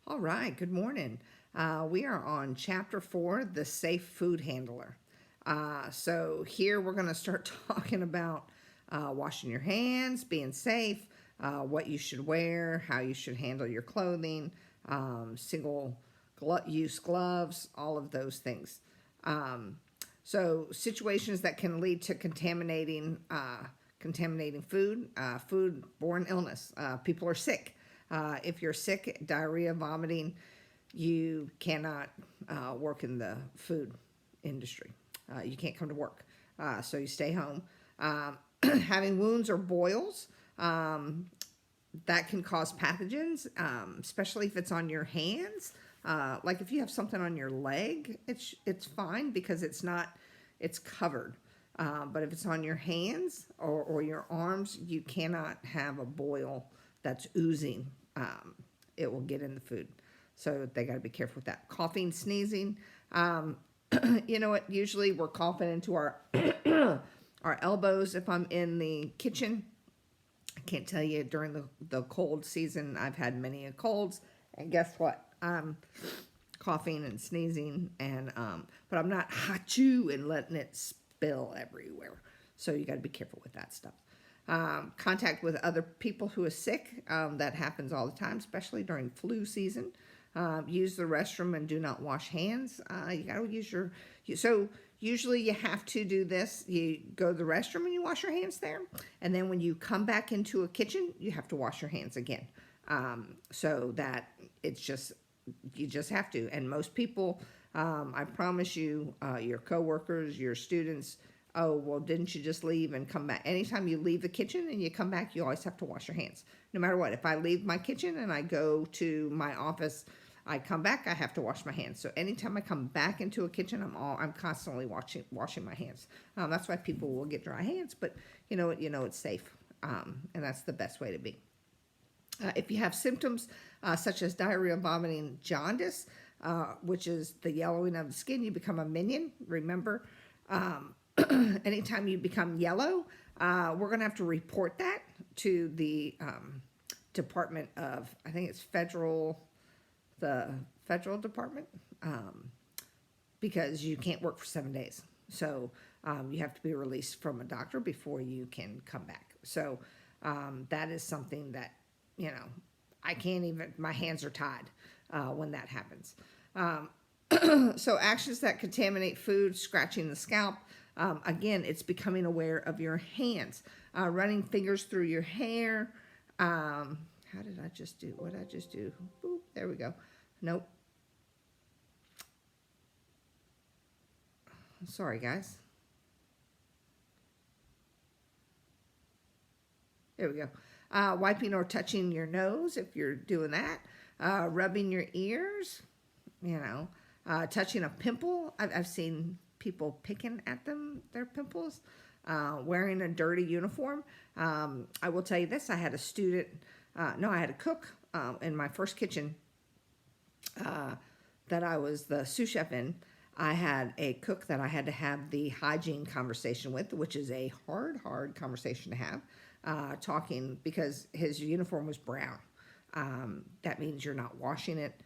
All right, good morning. We are on chapter 4, the safe food handler. So here we're going to start talking about washing your hands, being safe, what you should wear, how you should handle your clothing, single use gloves, all of those things. So situations that can lead to contaminating food, food-borne illness. People are sick. If you're sick, diarrhea, vomiting, you cannot work in the food industry. You can't come to work, so you stay home. Having wounds or boils, that can cause pathogens, especially if it's on your hands. Like if you have something on your leg, it's fine because it's covered. But if it's on your hands or your arms, you cannot have a boil that's oozing. It will get in the food. So they got to be careful with that. Coughing, sneezing. You know what? Usually we're coughing into our our elbows if I'm in the kitchen. I can't tell you, during the cold season, I've had many colds. And guess what? I'm coughing and sneezing, and but I'm not hachoo and letting it spill everywhere. So you got to be careful with that stuff. Contact with other people who are sick. That happens all the time, especially during flu season. Use the restroom and do not wash hands. You got to use so usually you have to do this. You go to the restroom and you wash your hands there. And then when you come back into a kitchen, you have to wash your hands again. So that you just have to. And most people, I promise you, your coworkers, your students, oh, well, didn't you just leave and come back? Anytime you leave the kitchen and you come back, you always have to wash your hands. No matter what. If I leave my kitchen and I go to my office, I come back, I have to wash my hands. So anytime I come back into a kitchen, I'm constantly washing my hands. That's why people will get dry hands, but you know it's safe, and that's the best way to be. If you have symptoms such as diarrhea, vomiting, jaundice, which is the yellowing of the skin, you become a minion. Remember, anytime you become yellow, we're going to have to report that to the Department of, I think it's the federal department, because you can't work for 7 days. So you have to be released from a doctor before you can come back. So that is something that, I can't even, my hands are tied when that happens. So actions that contaminate food, scratching the scalp. Again, it's becoming aware of your hands. Running fingers through your hair. How did I just do? What did I just do? Boop, there we go. Nope. Sorry, guys. There we go. Wiping or touching your nose if you're doing that. Rubbing your ears. Touching a pimple. I've seen people picking at their pimples. Wearing a dirty uniform. I will tell you this. I had a student, I had a cook in my first kitchen that I was the sous chef in. I had a cook that I had to have the hygiene conversation with, which is a hard conversation to have, talking because his uniform was brown. That means you're not washing it.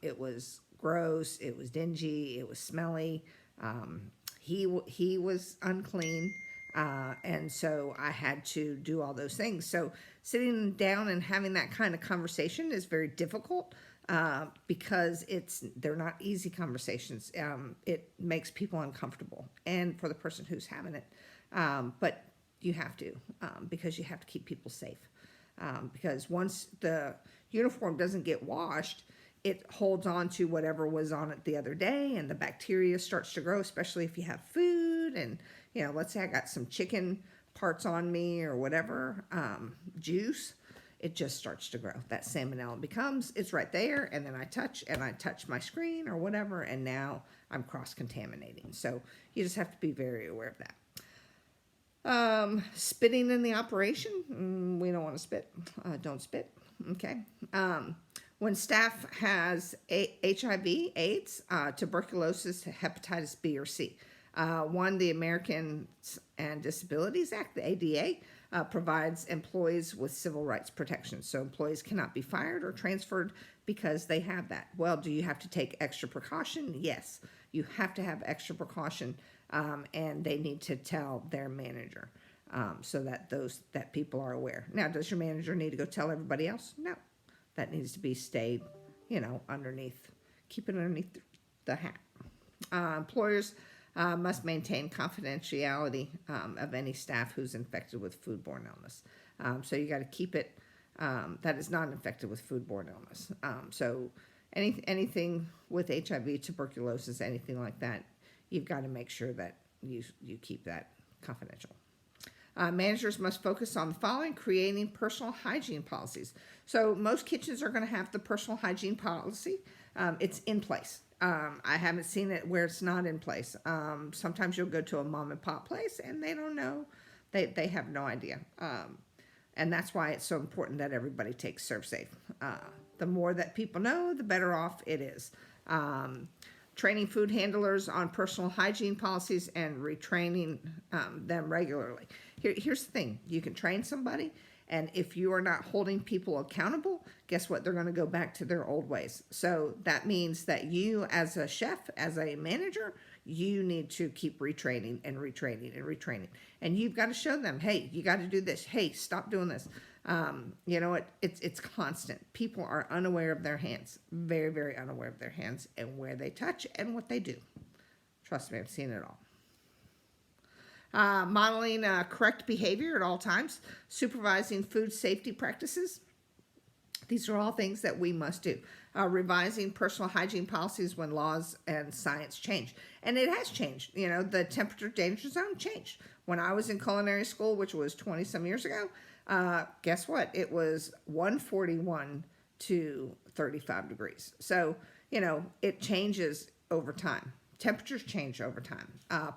It was gross. It was dingy. It was smelly. He was unclean. And so I had to do all those things. So sitting down and having that kind of conversation is very difficult because they're not easy conversations. It makes people uncomfortable, and for the person who's having it. But you have to, because you have to keep people safe. Because once the uniform doesn't get washed, it holds on to whatever was on it the other day, and the bacteria starts to grow, especially if you have food. And, let's say I got some chicken parts on me or whatever, juice, it just starts to grow. That salmonella it's right there, and then I touch my screen or whatever, and now I'm cross-contaminating. So you just have to be very aware of that. Spitting in the operation, we don't want to spit. Don't spit, okay? When staff has HIV, AIDS, tuberculosis, hepatitis B or C. The Americans and Disabilities Act, the ADA, provides employees with civil rights protection. So employees cannot be fired or transferred because they have that. Well, do you have to take extra precaution? Yes, you have to have extra precaution, and they need to tell their manager so that people are aware. Now, does your manager need to go tell everybody else? No, that needs to be stayed, underneath, keep it underneath the hat. Employers must maintain confidentiality of any staff who's infected with foodborne illness. So you got to keep it that is not infected with foodborne illness. So anything with HIV, tuberculosis, anything like that, you've got to make sure that you keep that confidential. Managers must focus on the following: creating personal hygiene policies. So most kitchens are going to have the personal hygiene policy. It's in place. I haven't seen it where it's not in place. Sometimes you'll go to a mom and pop place and they don't know. They have no idea. And that's why it's so important that everybody takes ServSafe. The more that people know, the better off it is. Training food handlers on personal hygiene policies and retraining them regularly. Here's the thing. You can train somebody, and if you are not holding people accountable, guess what? They're going to go back to their old ways. So that means that you, as a chef, as a manager, you need to keep retraining and retraining and retraining. And you've got to show them, hey, you got to do this. Hey, stop doing this. You know what? It's constant. People are unaware of their hands, very, very unaware of their hands and where they touch and what they do. Trust me, I've seen it all. Modeling correct behavior at all times, supervising food safety practices. These are all things that we must do. Revising personal hygiene policies when laws and science change. And it has changed. The temperature danger zone changed. When I was in culinary school, which was 20 some years ago, guess what? It was 141 to 35 degrees. So, it changes over time. Temperatures change over time.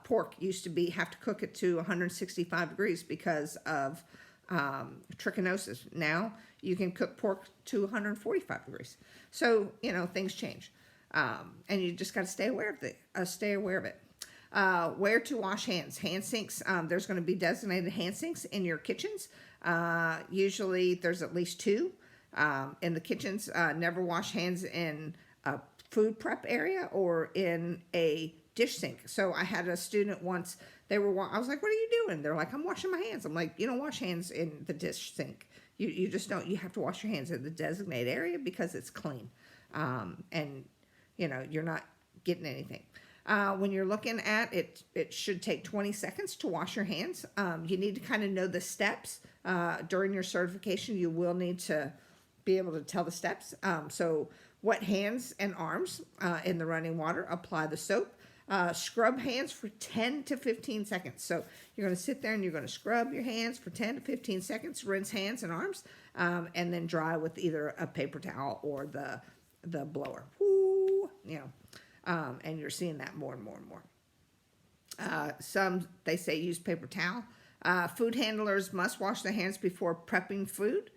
Pork used to have to cook it to 165 degrees because of trichinosis. Now you can cook pork to 145 degrees. So, things change. And you just got to stay aware of it. Where to wash hands. Hand sinks. There's going to be designated hand sinks in your kitchens. Usually there's at least 2 in the kitchens. Never wash hands in a food prep area or in a dish sink. So I had a student once, I was like, what are you doing? They're like, I'm washing my hands. I'm like, you don't wash hands in the dish sink. You just don't. You have to wash your hands in the designated area because it's clean. And, you're not getting anything. When you're looking at it, it should take 20 seconds to wash your hands. You need to kind of know the steps. During your certification, you will need to be able to tell the steps. So wet hands and arms in the running water. Apply the soap. Scrub hands for 10 to 15 seconds. So you're going to sit there and you're going to scrub your hands for 10 to 15 seconds, rinse hands and arms, and then dry with either a paper towel or the blower. Woo, and you're seeing that more and more and more. Some, they say, use paper towel. Food handlers must wash their hands before prepping food,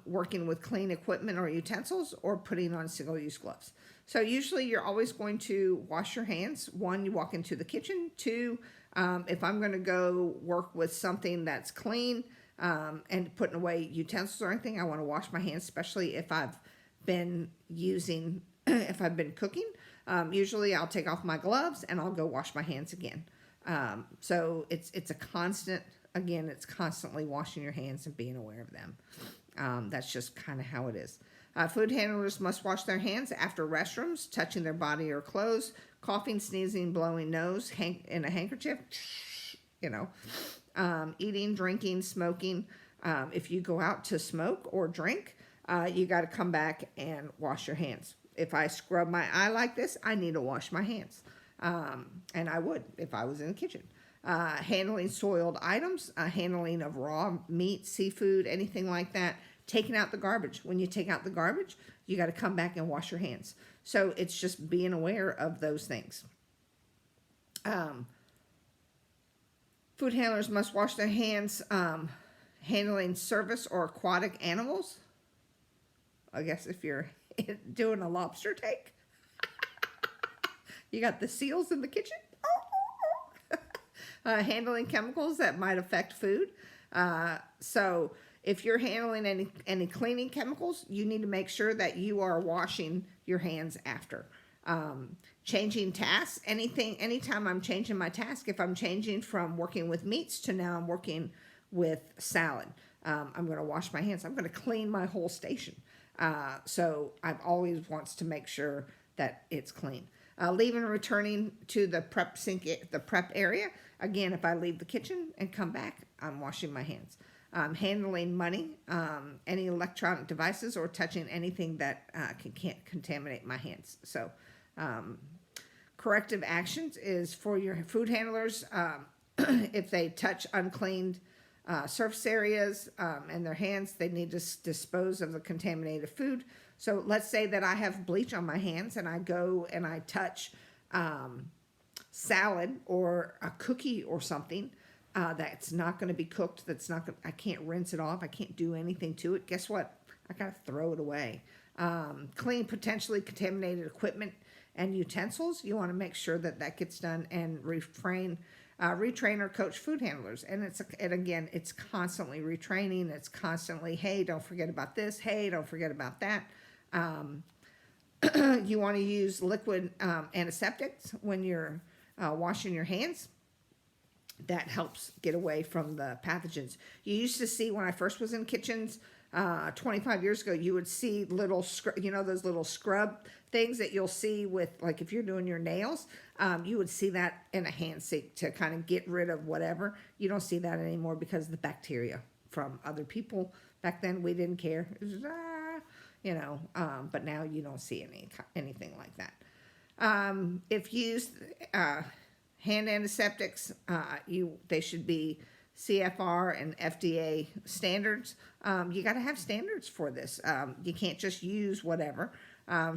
working with clean equipment or utensils, or putting on single-use gloves. So usually you're always going to wash your hands. 1, you walk into the kitchen. 2, if I'm going to go work with something that's clean and putting away utensils or anything, I want to wash my hands, especially if I've been cooking. Usually I'll take off my gloves and I'll go wash my hands again. So it's a constant, again, it's constantly washing your hands and being aware of them. That's just kind of how it is. Food handlers must wash their hands after restrooms, touching their body or clothes, coughing, sneezing, blowing nose in a handkerchief, eating, drinking, smoking. If you go out to smoke or drink, you got to come back and wash your hands. If I scrub my eye like this, I need to wash my hands. And I would if I was in the kitchen. Handling soiled items, handling of raw meat, seafood, anything like that. Taking out the garbage. When you take out the garbage, you got to come back and wash your hands. So it's just being aware of those things. Food handlers must wash their hands handling service or aquatic animals. I guess if you're doing a lobster take. You got the seals in the kitchen. Handling chemicals that might affect food. So if you're handling any cleaning chemicals, you need to make sure that you are washing your hands after. Changing tasks, anytime I'm changing my task, if I'm changing from working with meats to now I'm working with salad, I'm going to wash my hands. I'm going to clean my whole station. So I've always wants to make sure that it's clean. Leaving and returning to the prep sink, the prep area. Again, if I leave the kitchen and come back, I'm washing my hands. Handling money, any electronic devices, or touching anything that can't contaminate my hands. So, corrective actions is for your food handlers. If they touch uncleaned surface areas and their hands, they need to dispose of the contaminated food. So let's say that I have bleach on my hands and I go and I touch salad or a cookie or something that's not going to be cooked, I can't rinse it off, I can't do anything to it. Guess what? I got to throw it away. Clean potentially contaminated equipment and utensils. You want to make sure that gets done, and retrain or coach food handlers. And again, it's constantly retraining. It's constantly, hey, don't forget about this. Hey, don't forget about that. You want to use liquid antiseptics when you're washing your hands. That helps get away from the pathogens. You used to see, when I first was in kitchens 25 years ago, you would see little, those little scrub things that you'll see with, like, if you're doing your nails, you would see that in a hand sink to kind of get rid of whatever. You don't see that anymore because of the bacteria from other people. Back then, we didn't care. It was, but now you don't see anything like that. If used, hand antiseptics, they should be ch.4 and FDA standards. You got to have standards for this. You can't just use whatever.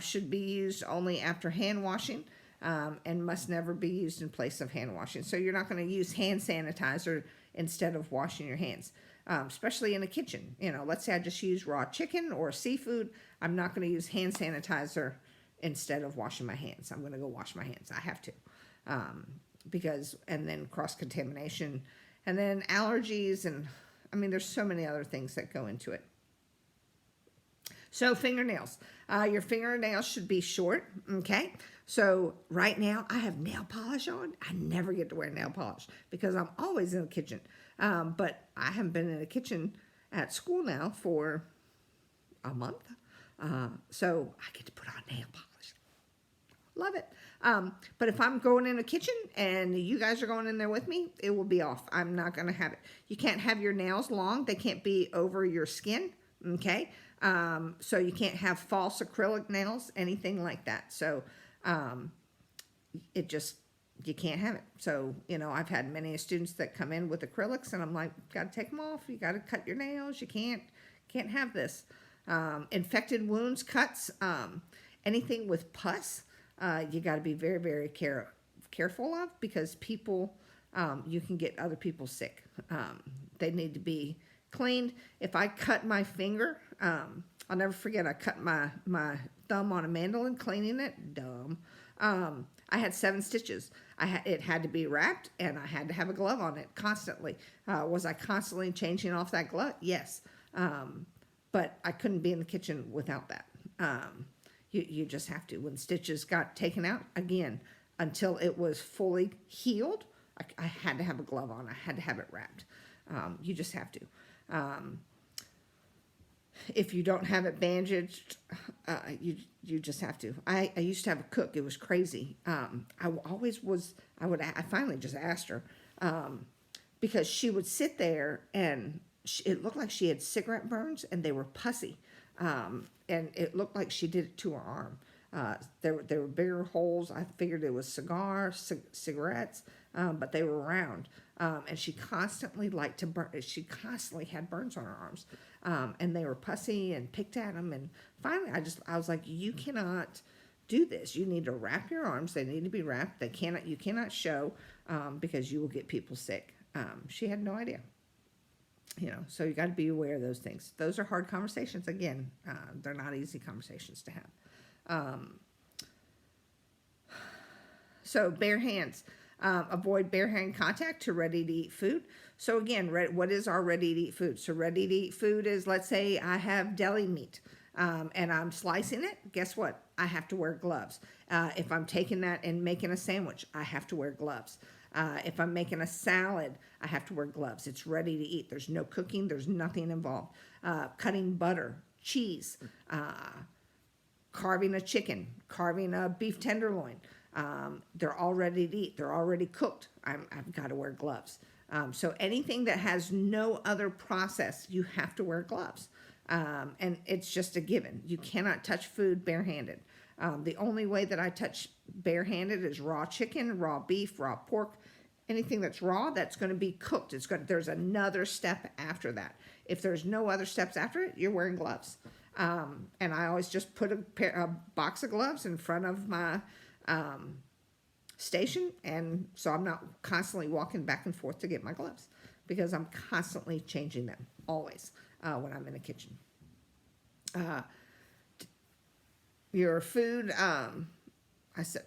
Should be used only after hand washing, and must never be used in place of hand washing. So you're not going to use hand sanitizer instead of washing your hands, especially in a kitchen. Let's say I just use raw chicken or seafood. I'm not going to use hand sanitizer instead of washing my hands. I'm going to go wash my hands. I have to. And then cross-contamination, and then allergies, and there's so many other things that go into it. So fingernails. Your fingernails should be short, okay? So right now I have nail polish on. I never get to wear nail polish because I'm always in the kitchen. But I haven't been in the kitchen at school now for a month. So I get to put on nail polish. Love it. But if I'm going in the kitchen and you guys are going in there with me, it will be off. I'm not going to have it. You can't have your nails long. They can't be over your skin, okay? So you can't have false acrylic nails, anything like that. So you can't have it. So, I've had many students that come in with acrylics, and I'm like, got to take them off. You got to cut your nails. You can't have this. Infected wounds, cuts, anything with pus. You got to be very, very careful of, because people, you can get other people sick. They need to be cleaned. If I cut my finger, I'll never forget, I cut my thumb on a mandolin, cleaning it. Dumb. I had 7 stitches. It had to be wrapped, and I had to have a glove on it constantly. Was I constantly changing off that glove? Yes. But I couldn't be in the kitchen without that. You just have to. When stitches got taken out, again, until it was fully healed, I had to have a glove on. I had to have it wrapped. You just have to. If you don't have it bandaged, you just have to. I used to have a cook. It was crazy. I finally just asked her, because she would sit there and it looked like she had cigarette burns, and they were pussy. And it looked like she did it to her arm. There were bigger holes. I figured it was cigarettes, but they were round. And she constantly liked to burn. She constantly had burns on her arms, and they were pussy and picked at them. And finally, I was like, you cannot do this. You need to wrap your arms. They need to be wrapped. You cannot show, because you will get people sick. She had no idea. So you got to be aware of those things. Those are hard conversations. Again, they're not easy conversations to have. So bare hands. Avoid bare hand contact to ready-to-eat food. So again, what is our ready-to-eat food? So ready-to-eat food is, let's say I have deli meat and I'm slicing it. Guess what? I have to wear gloves. If I'm taking that and making a sandwich, I have to wear gloves. If I'm making a salad, I have to wear gloves. It's ready to eat. There's no cooking. There's nothing involved. Cutting butter, cheese, carving a chicken, carving a beef tenderloin. They're all ready to eat. They're already cooked. I've got to wear gloves. So anything that has no other process, you have to wear gloves. And it's just a given. You cannot touch food barehanded. The only way that I touch barehanded is raw chicken, raw beef, raw pork. Anything that's raw, that's going to be cooked. There's another step after that. If there's no other steps after it, you're wearing gloves. And I always just put a box of gloves in front of my station, and so I'm not constantly walking back and forth to get my gloves, because I'm constantly changing them always when I'm in the kitchen. Your food,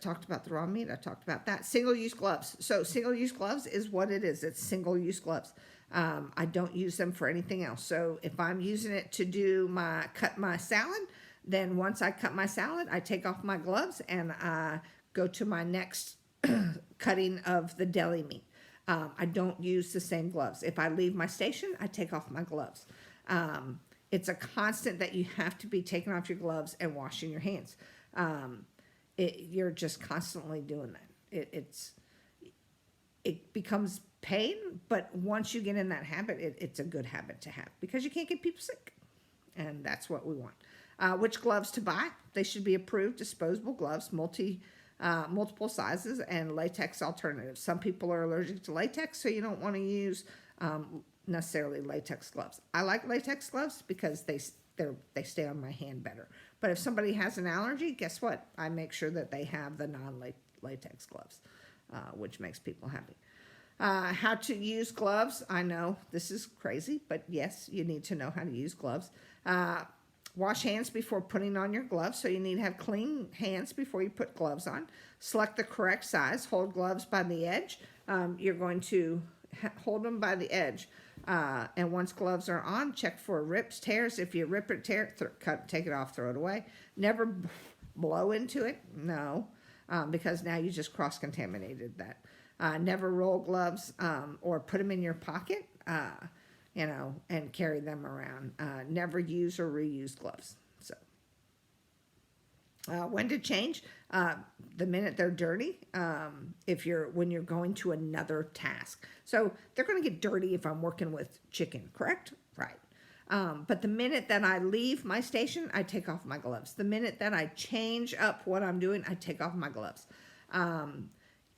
talked about the raw meat. I talked about that. Single-use gloves. So single-use gloves is what it is. It's single-use gloves. I don't use them for anything else. So if I'm using it to cut my salad, then once I cut my salad, I take off my gloves and I go to my next cutting of the deli meat. I don't use the same gloves. If I leave my station, I take off my gloves. It's a constant that you have to be taking off your gloves and washing your hands. You're just constantly doing that. It becomes pain, but once you get in that habit, it's a good habit to have, because you can't get people sick, and that's what we want. Which gloves to buy? They should be approved disposable gloves, multiple sizes, and latex alternatives. Some people are allergic to latex, so you don't want to use necessarily latex gloves. I like latex gloves because they stay on my hand better. But if somebody has an allergy, guess what? I make sure that they have the non-latex gloves, which makes people happy. How to use gloves. I know this is crazy, but yes, you need to know how to use gloves. Wash hands before putting on your gloves, so you need to have clean hands before you put gloves on. Select the correct size. Hold gloves by the edge. You're going to hold them by the edge. And once gloves are on, check for rips, tears. If you rip or tear it, take it off, throw it away. Never blow into it, no, because now you just cross-contaminated that. Never roll gloves or put them in your pocket, and carry them around. Never use or reuse gloves. So, when to change? The minute they're dirty. When you're going to another task. So they're going to get dirty if I'm working with chicken, correct? Right. But the minute that I leave my station, I take off my gloves. The minute that I change up what I'm doing, I take off my gloves.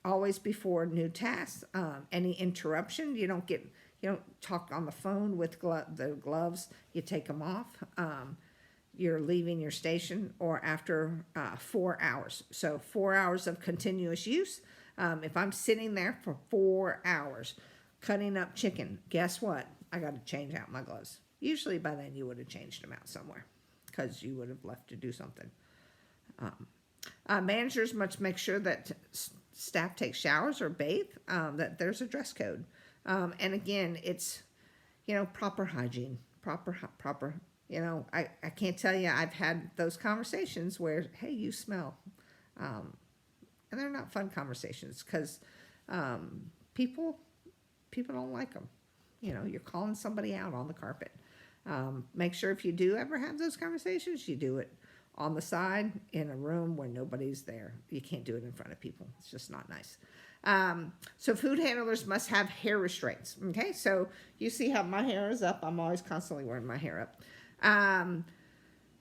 Always before new tasks. Any interruption, you don't talk on the phone with the gloves. You take them off. You're leaving your station, or after 4 hours. So 4 hours of continuous use. If I'm sitting there for 4 hours cutting up chicken, guess what? I got to change out my gloves. Usually by then you would have changed them out somewhere, because you would have left to do something. Managers must make sure that staff take showers or bathe, that there's a dress code. And again, it's, proper hygiene, proper. I can't tell you, I've had those conversations where, hey, you smell. And they're not fun conversations, because people don't like them. You're calling somebody out on the carpet. Make sure if you do ever have those conversations, you do it on the side in a room where nobody's there. You can't do it in front of people. It's just not nice. So food handlers must have hair restraints. Okay, so you see how my hair is up. I'm always constantly wearing my hair up.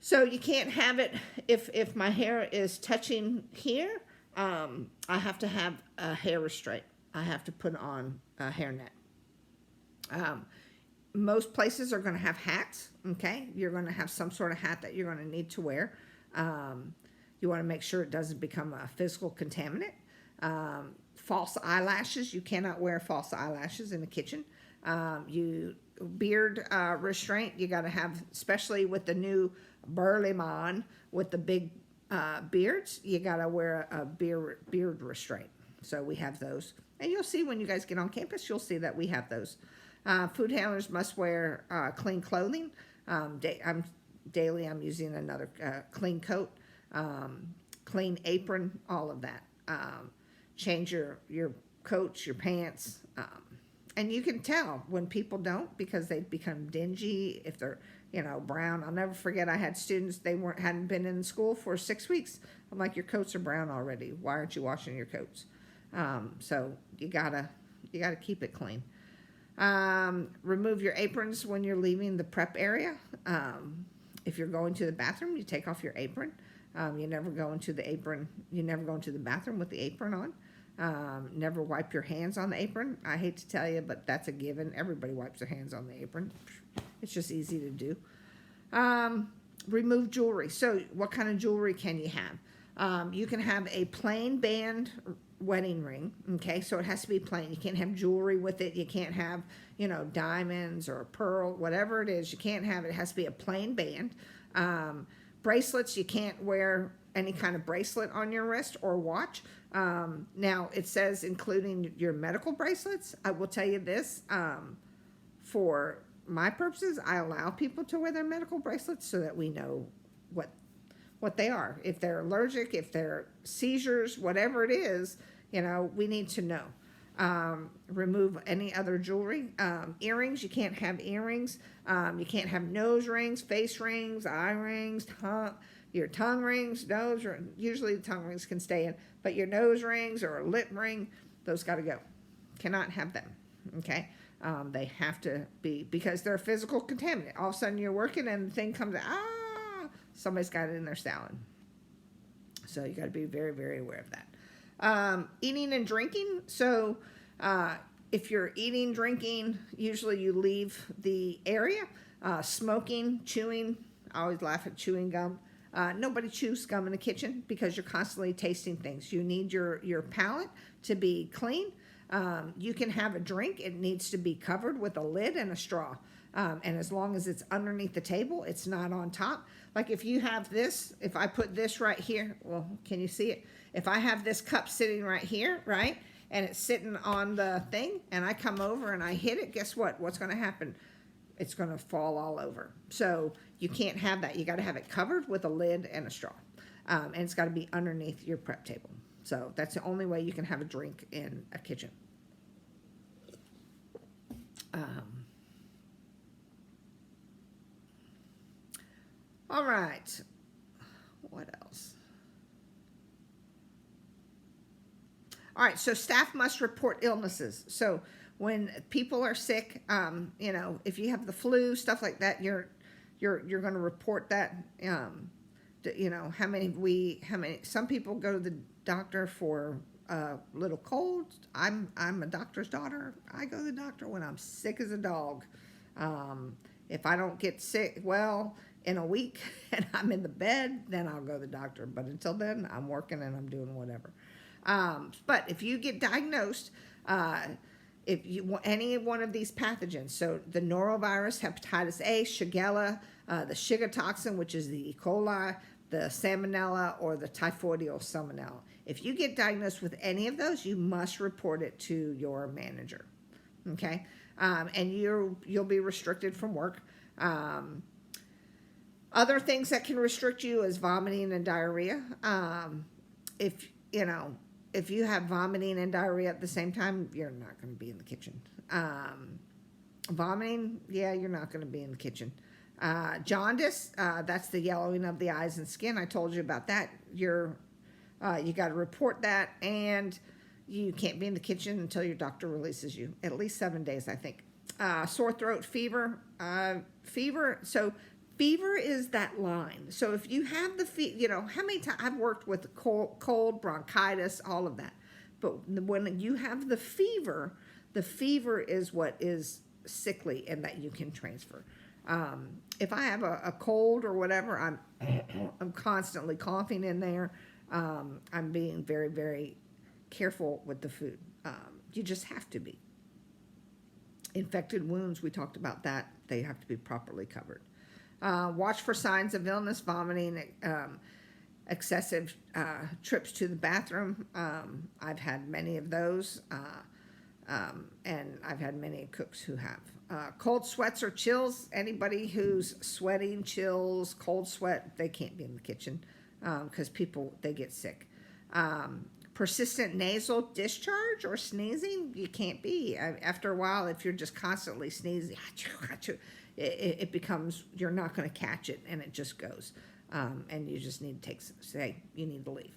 So you can't have it if my hair is touching here. I have to have a hair restraint. I have to put on a hairnet. Most places are going to have hats. Okay, you're going to have some sort of hat that you're going to need to wear. You want to make sure it doesn't become a physical contaminant. False eyelashes. You cannot wear false eyelashes in the kitchen. Beard restraint. You got to have, especially with the new burly man with the big beards. You got to wear a beard restraint. So we have those, and you'll see when you guys get on campus. You'll see that we have those. Food handlers must wear clean clothing. Daily I'm using another clean coat, clean apron, all of that. Change your coats, your pants. And you can tell when people don't, because they become dingy if they're, brown. I'll never forget, I had students, they hadn't been in school for 6 weeks. I'm like, your coats are brown already. Why aren't you washing your coats? So you gotta keep it clean. Remove your aprons when you're leaving the prep area. If you're going to the bathroom, you take off your apron. You never go into the bathroom with the apron on. Never wipe your hands on the apron. I hate to tell you, but that's a given. Everybody wipes their hands on the apron. It's just easy to do. Remove jewelry. So what kind of jewelry can you have? You can have a plain band wedding ring. Okay, so it has to be plain. You can't have jewelry with it. You can't have, diamonds or pearl, whatever it is. You can't have it. It has to be a plain band. Bracelets, you can't wear any kind of bracelet on your wrist or watch. Now, it says including your medical bracelets. I will tell you this, for my purposes, I allow people to wear their medical bracelets so that we know what they are. If they're allergic, if they're seizures, whatever it is, we need to know. Remove any other jewelry. Earrings, you can't have earrings. You can't have nose rings, face rings, eye rings, your tongue rings, usually the tongue rings can stay in, but your nose rings or a lip ring, those got to go. Cannot have them, okay? They have to be, because they're a physical contaminant. All of a sudden you're working and the thing comes out, somebody's got it in their salad. So you got to be very, very aware of that. Eating and drinking. So if you're eating, drinking, usually you leave the area. Smoking, chewing, I always laugh at chewing gum. Nobody chews gum in the kitchen because you're constantly tasting things. You need your palate to be clean. You can have a drink. It needs to be covered with a lid and a straw. And as long as it's underneath the table, it's not on top. Like if you have this, if I put this right here, well, can you see it? If I have this cup sitting right here, right, and it's sitting on the thing, and I come over and I hit it, guess what? What's going to happen? It's going to fall all over. So you can't have that. You got to have it covered with a lid and a straw. And it's got to be underneath your prep table. So that's the only way you can have a drink in a kitchen. All right. What else? All right, so staff must report illnesses. So when people are sick, if you have the flu, stuff like that, you're going to report that. How many. Some people go to the doctor for a little cold. I'm a doctor's daughter. I go to the doctor when I'm sick as a dog. If I don't get sick, in a week and I'm in the bed, then I'll go to the doctor. But until then, I'm working and I'm doing whatever. But if you get diagnosed, if you any one of these pathogens, so the norovirus, hepatitis A, Shigella, the Shiga toxin, which is the E. coli, the Salmonella, or the Typhoidal Salmonella, if you get diagnosed with any of those, you must report it to your manager. Okay, and you'll be restricted from work. Other things that can restrict you is vomiting and diarrhea. If you have vomiting and diarrhea at the same time, you're not going to be in the kitchen. Vomiting, you're not going to be in the kitchen. Jaundice, that's the yellowing of the eyes and skin. I told you about that. You got to report that, and you can't be in the kitchen until your doctor releases you. At least 7 days, I think. Sore throat, fever. So fever is that line. So if you have the how many times I've worked with cold, bronchitis, all of that. But when you have the fever is what is sickly and that you can transfer. If I have a cold or whatever, I'm constantly coughing in there. I'm being very, very careful with the food. You just have to be. Infected wounds, we talked about that. They have to be properly covered. Watch for signs of illness, vomiting, excessive trips to the bathroom. I've had many of those. And I've had many cooks who have. Cold sweats or chills, anybody who's sweating, chills, cold sweat, they can't be in the kitchen because people, they get sick. Persistent nasal discharge or sneezing, you can't be. After a while, if you're just constantly sneezing, it becomes, you're not going to catch it, and it just goes. And you just need to you need to leave.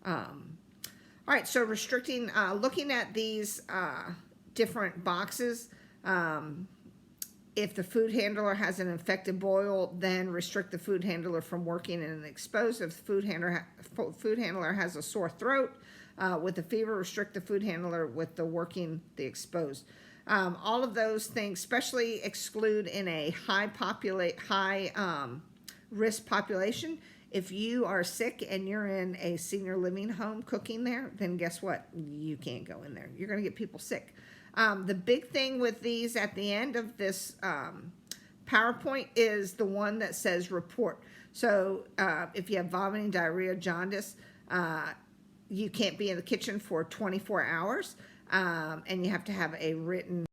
All right, so restricting, looking at these different boxes, if the food handler has an infected boil, then restrict the food handler from working in an exposed. If the food handler has a sore throat with a fever, restrict the food handler with the exposed. All of those things, especially exclude in a high risk population. If you are sick and you're in a senior living home cooking there, then guess what? You can't go in there. You're going to get people sick. The big thing with these at the end of this PowerPoint is the one that says report. So if you have vomiting, diarrhea, jaundice, you can't be in the kitchen for 24 hours, and you have to have a written